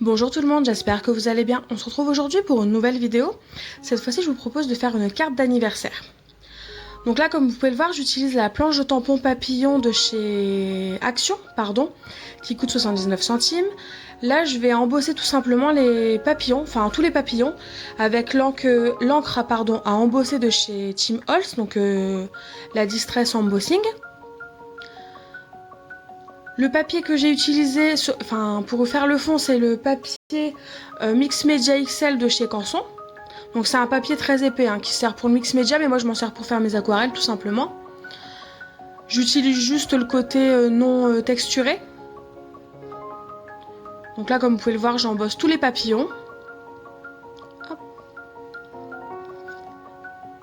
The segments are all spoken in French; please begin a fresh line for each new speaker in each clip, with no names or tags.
Bonjour tout le monde, j'espère que vous allez bien. On se retrouve aujourd'hui pour une nouvelle vidéo. Cette fois-ci, je vous propose de faire une carte d'anniversaire. Donc là, comme vous pouvez le voir, j'utilise la planche de tampon papillon de chez Action, qui coûte 79 centimes. Là, je vais embosser tout simplement les papillons, enfin tous les papillons, avec l'encre à embosser de chez Tim Holtz, donc la Distress Embossing. Le papier que j'ai utilisé pour faire le fond, c'est le papier Mix Media XL de chez Canson. Donc c'est un papier très épais qui sert pour le mix média, mais moi je m'en sers pour faire mes aquarelles tout simplement. J'utilise juste le côté non texturé. Donc là, comme vous pouvez le voir, j'embosse tous les papillons. Hop.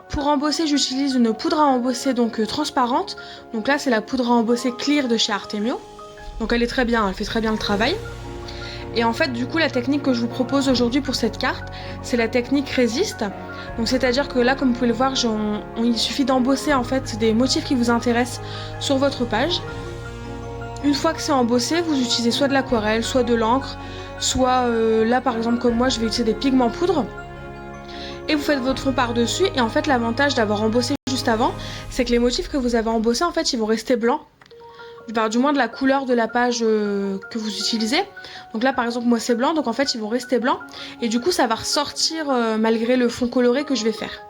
Pour embosser, j'utilise une poudre à embosser transparente. Donc là, c'est la poudre à embosser Clear de chez Artemio. Donc elle est très bien, elle fait très bien le travail. Et en fait, du coup, la technique que je vous propose aujourd'hui pour cette carte, c'est la technique résiste. Donc c'est-à-dire que là, comme vous pouvez le voir, il suffit d'embosser en fait des motifs qui vous intéressent sur votre page. Une fois que c'est embossé, vous utilisez soit de l'aquarelle, soit de l'encre, soit là par exemple comme moi, je vais utiliser des pigments poudre. Et vous faites votre fond par-dessus. Et en fait, l'avantage d'avoir embossé juste avant, c'est que les motifs que vous avez embossés, en fait, ils vont rester blancs. Du moins de la couleur de la page que vous utilisez. Donc là par exemple moi c'est blanc, donc en fait ils vont rester blancs et du coup ça va ressortir malgré le fond coloré que je vais faire.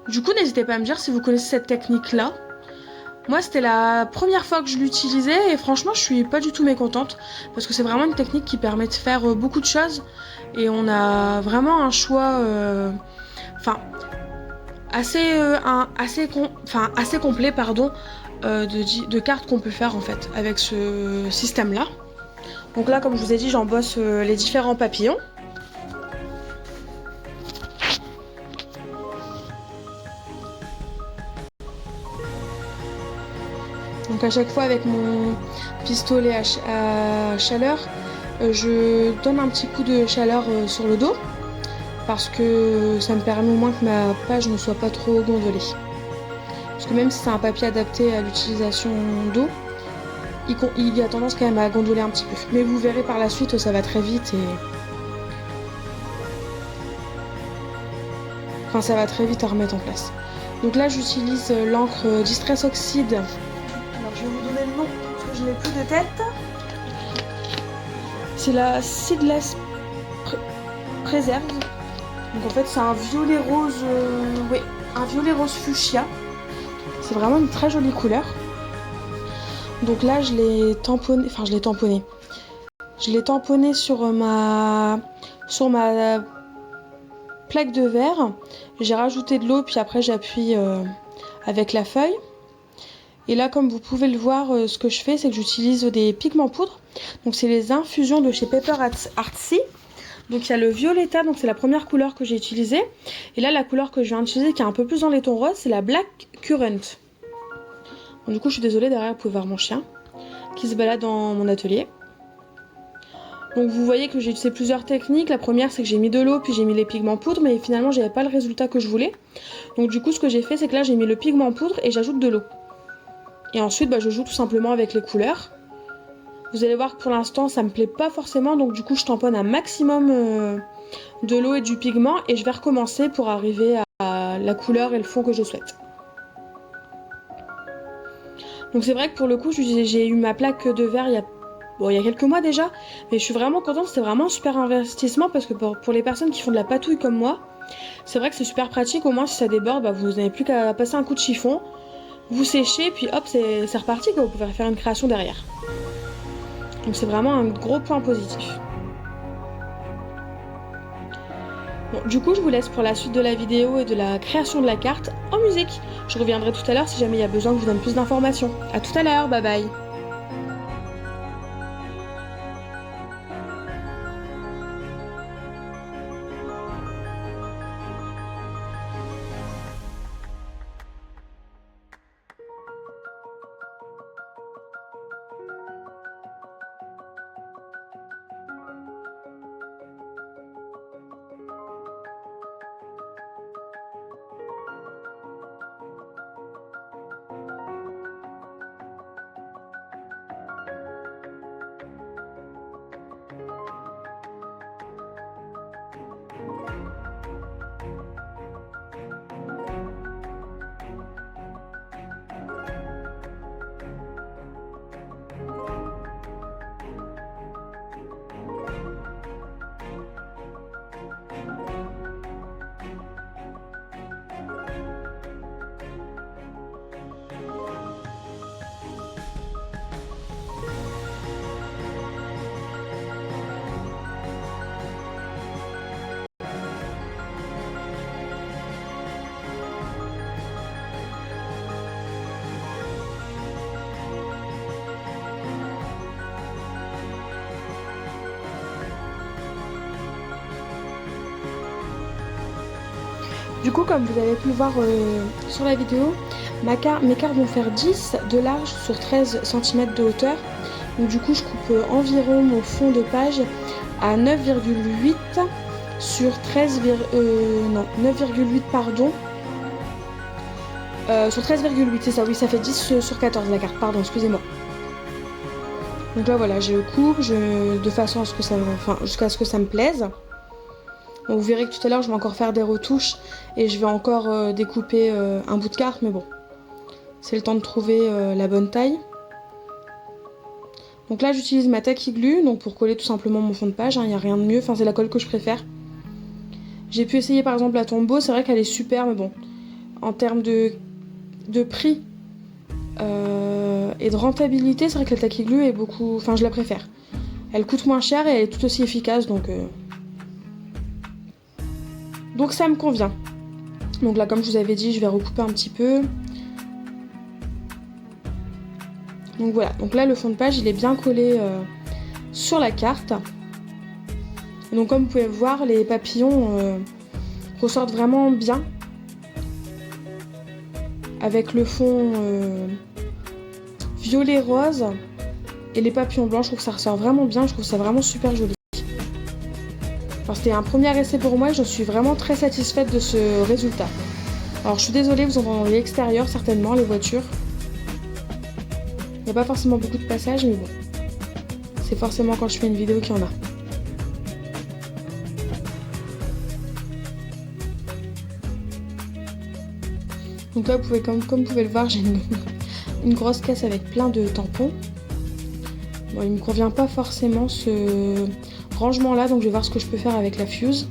Du coup n'hésitez pas à me dire si vous connaissez cette technique là. Moi c'était la première fois que je l'utilisais et franchement je suis pas du tout mécontente parce que c'est vraiment une technique qui permet de faire beaucoup de choses et on a vraiment un choix assez complet de cartes qu'on peut faire en fait avec ce système là. Donc là comme je vous ai dit j'embosse les différents papillons. Donc à chaque fois avec mon pistolet à chaleur je donne un petit coup de chaleur sur le dos parce que ça me permet au moins que ma page ne soit pas trop gondolée. Parce que même si c'est un papier adapté à l'utilisation d'eau, il y a tendance quand même à gondoler un petit peu. Mais vous verrez par la suite, ça va très vite et... Enfin, ça va très vite à remettre en place. Donc là, j'utilise l'encre Distress Oxide. Alors, je vais vous donner le nom parce que je n'ai plus de tête. C'est la Seedless Preserve. Donc en fait, c'est un violet rose... un violet rose fuchsia. C'est vraiment une très jolie couleur. Donc là, je l'ai tamponné sur ma plaque de verre. J'ai rajouté de l'eau, puis après j'appuie avec la feuille. Et là, comme vous pouvez le voir, ce que je fais, c'est que j'utilise des pigments poudre. Donc c'est les infusions de chez Paper Artsy. Donc il y a le violetta, donc c'est la première couleur que j'ai utilisée. Et là, la couleur que je viens d'utiliser, qui est un peu plus dans les tons roses, c'est la Black Currant. Bon, du coup, je suis désolée, derrière, vous pouvez voir mon chien qui se balade dans mon atelier. Donc vous voyez que j'ai utilisé plusieurs techniques. La première, c'est que j'ai mis de l'eau, puis j'ai mis les pigments poudre, mais finalement, j'avais pas le résultat que je voulais. Donc du coup, ce que j'ai fait, c'est que là, j'ai mis le pigment poudre et j'ajoute de l'eau. Et ensuite, je joue tout simplement avec les couleurs. Vous allez voir que pour l'instant, ça me plaît pas forcément, donc du coup, je tamponne un maximum de l'eau et du pigment, et je vais recommencer pour arriver à la couleur et le fond que je souhaite. Donc c'est vrai que pour le coup, j'ai eu ma plaque de verre il y a quelques mois déjà, mais je suis vraiment contente, c'était vraiment un super investissement parce que pour les personnes qui font de la patouille comme moi, c'est vrai que c'est super pratique, au moins si ça déborde, vous n'avez plus qu'à passer un coup de chiffon, vous séchez, puis hop, c'est reparti, vous pouvez faire une création derrière. Donc c'est vraiment un gros point positif. Bon, du coup, je vous laisse pour la suite de la vidéo et de la création de la carte en musique. Je reviendrai tout à l'heure si jamais il y a besoin que je vous donne plus d'informations. A tout à l'heure, bye bye. Du coup, comme vous avez pu le voir sur la vidéo, mes cartes vont faire 10 de large sur 13 cm de hauteur. Donc du coup, je coupe environ mon fond de page à 9,8 sur 13, non, 9,8 pardon. Sur 13,8, c'est ça, oui, ça fait 10 sur 14 la carte, pardon, excusez-moi. Donc là voilà, je coupe de façon à ce que ça, jusqu'à ce que ça me plaise. Donc, vous verrez que tout à l'heure je vais encore faire des retouches et je vais encore découper un bout de carte, mais bon, c'est le temps de trouver la bonne taille. Donc là j'utilise ma tacky glue donc pour coller tout simplement mon fond de page, il n'y a rien de mieux, enfin c'est la colle que je préfère. J'ai pu essayer par exemple la Tombow, c'est vrai qu'elle est super, mais bon, en termes de prix et de rentabilité, c'est vrai que la tacky glue est beaucoup, enfin je la préfère. Elle coûte moins cher et elle est tout aussi efficace, donc ça me convient. Donc là, comme je vous avais dit, je vais recouper un petit peu. Donc voilà, donc là le fond de page il est bien collé sur la carte. Et donc comme vous pouvez voir, les papillons ressortent vraiment bien avec le fond violet rose et les papillons blancs. Je trouve que ça ressort vraiment bien, je trouve ça vraiment super joli. Alors c'était un premier essai pour moi et je suis vraiment très satisfaite de ce résultat. Alors je suis désolée, vous entendez l'extérieur certainement, les voitures. Il n'y a pas forcément beaucoup de passages, mais bon, c'est forcément quand je fais une vidéo qu'il y en a. Donc là, vous pouvez, comme vous pouvez le voir, j'ai une grosse caisse avec plein de tampons. Bon, il ne me convient pas forcément ce rangement là, donc je vais voir ce que je peux faire avec la fuse.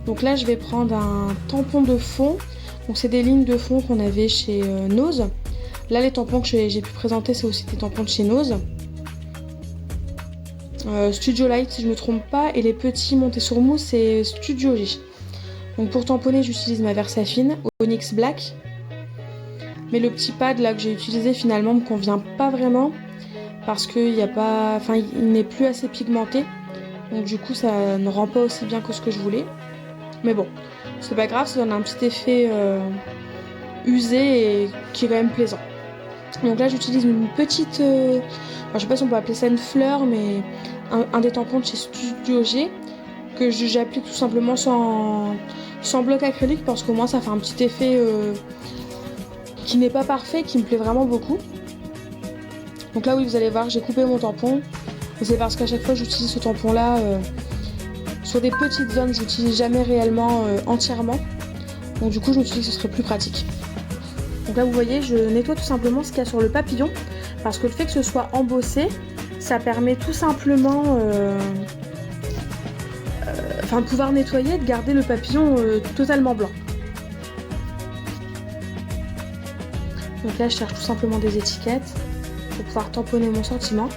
Donc là, je vais prendre un tampon de fond. Donc c'est des lignes de fond qu'on avait chez Nose. Là, les tampons que j'ai pu présenter, c'est aussi des tampons de chez Nose. Studio Light, si je ne me trompe pas. Et les petits montés sur mousse, c'est Studio G. Donc pour tamponner, j'utilise ma Versafine Onyx Black. Mais le petit pad là que j'ai utilisé finalement me convient pas vraiment. Parce qu'il n'y a pas, enfin, il n'est plus assez pigmenté. Donc du coup, ça ne rend pas aussi bien que ce que je voulais. Mais bon, c'est pas grave, ça donne un petit effet usé et qui est quand même plaisant. Donc là j'utilise une petite, je sais pas si on peut appeler ça une fleur, mais un des tampons de chez Studio G que j'applique tout simplement sans bloc acrylique parce qu'au moins ça fait un petit effet qui n'est pas parfait, qui me plaît vraiment beaucoup. Donc là oui, vous allez voir, j'ai coupé mon tampon et c'est parce qu'à chaque fois j'utilise ce tampon là sur des petites zones, j'utilise jamais réellement entièrement. Donc du coup je me suis dit que ce serait plus pratique. Donc là vous voyez, je nettoie tout simplement ce qu'il y a sur le papillon parce que le fait que ce soit embossé, ça permet tout simplement de pouvoir nettoyer et de garder le papillon totalement blanc. Donc là je cherche tout simplement des étiquettes pour pouvoir tamponner mon sortiment.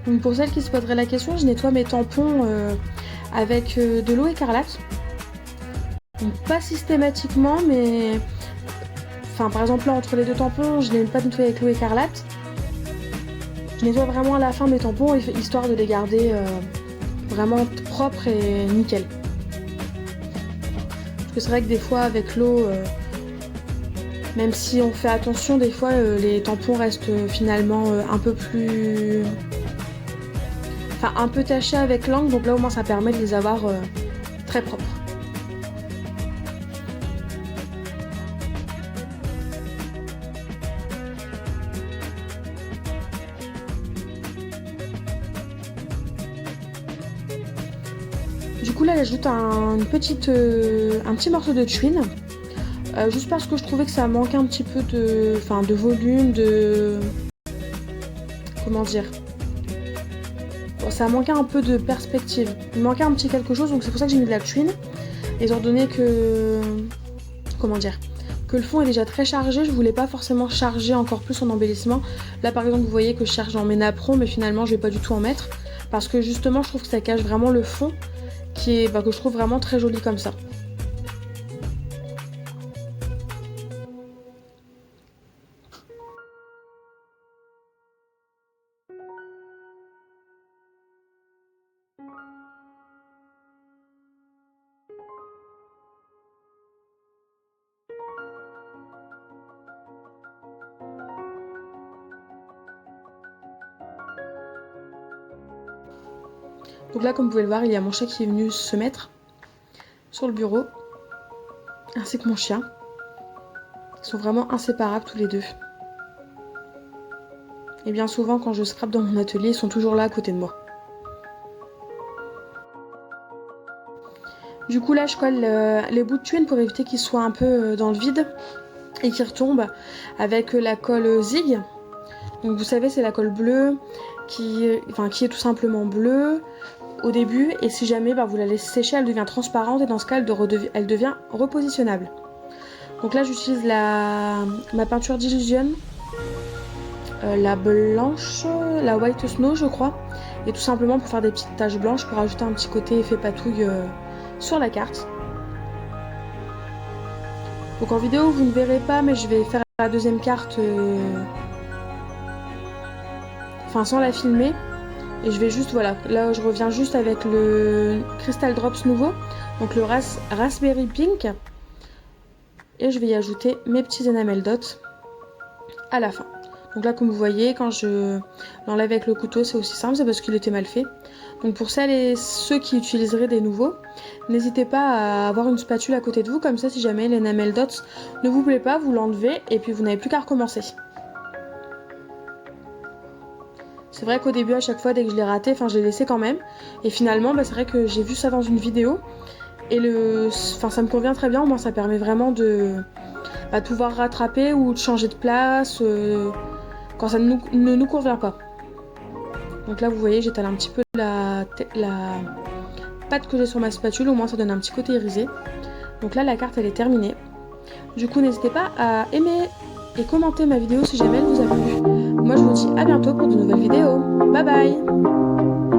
Donc pour celles qui se poseraient la question, je nettoie mes tampons avec de l'eau écarlate. Donc pas systématiquement, mais par exemple là entre les deux tampons, je n'aime pas nettoyer avec l'eau écarlate. Je nettoie vraiment à la fin mes tampons histoire de les garder vraiment propres et nickel. Parce que c'est vrai que des fois avec l'eau, même si on fait attention, des fois les tampons restent finalement un peu plus... un peu taché avec l'encre, donc là au moins ça permet de les avoir très propres. Du coup là j'ajoute un petit morceau de chewing, juste parce que je trouvais que ça manquait un petit peu de volume, comment dire, ça manquait un peu de perspective, il manquait un petit quelque chose, donc c'est pour ça que j'ai mis de la chewing, étant donné que comment dire, que le fond est déjà très chargé, je voulais pas forcément charger encore plus en embellissement. Là par exemple vous voyez que je cherche dans mes napperons, mais finalement je vais pas du tout en mettre, parce que justement je trouve que ça cache vraiment le fond, qui est, que je trouve vraiment très joli comme ça. Donc là comme vous pouvez le voir, il y a mon chat qui est venu se mettre sur le bureau, ainsi que mon chien. Ils sont vraiment inséparables tous les deux. Et bien souvent quand je scrape dans mon atelier, ils sont toujours là à côté de moi. Du coup là je colle les bouts de tuile pour éviter qu'ils soient un peu dans le vide et qu'ils retombent avec la colle Zig. Donc vous savez c'est la colle bleue qui est tout simplement bleue au début, et si jamais vous la laissez sécher elle devient transparente, et dans ce cas elle devient repositionnable. Donc là j'utilise ma peinture d'Illusion, la blanche, la White Snow je crois, et tout simplement pour faire des petites taches blanches pour ajouter un petit côté effet patouille sur la carte. Donc en vidéo vous ne verrez pas, mais je vais faire la deuxième carte sans la filmer, et je vais juste, voilà, là je reviens juste avec le Crystal Drops nouveau, donc le Raspberry Pink, et je vais y ajouter mes petits enamel dots à la fin. Donc là comme vous voyez, quand je l'enlève avec le couteau c'est aussi simple, c'est parce qu'il était mal fait. Donc pour celles et ceux qui utiliseraient des nouveaux, n'hésitez pas à avoir une spatule à côté de vous, comme ça si jamais l'enamel dots ne vous plaît pas, vous l'enlevez et puis vous n'avez plus qu'à recommencer. C'est vrai qu'au début à chaque fois dès que je l'ai raté, je l'ai laissé quand même, et finalement c'est vrai que j'ai vu ça dans une vidéo et ça me convient très bien, au moins ça permet vraiment de pouvoir rattraper ou de changer de place quand ça ne nous convient pas. Donc là vous voyez j'étale un petit peu la pâte que j'ai sur ma spatule, au moins ça donne un petit côté irisé. Donc là la carte elle est terminée. Du coup n'hésitez pas à aimer et commenter ma vidéo si jamais elle vous a plu. Moi je vous dis à bientôt pour de nouvelles vidéos. Bye bye.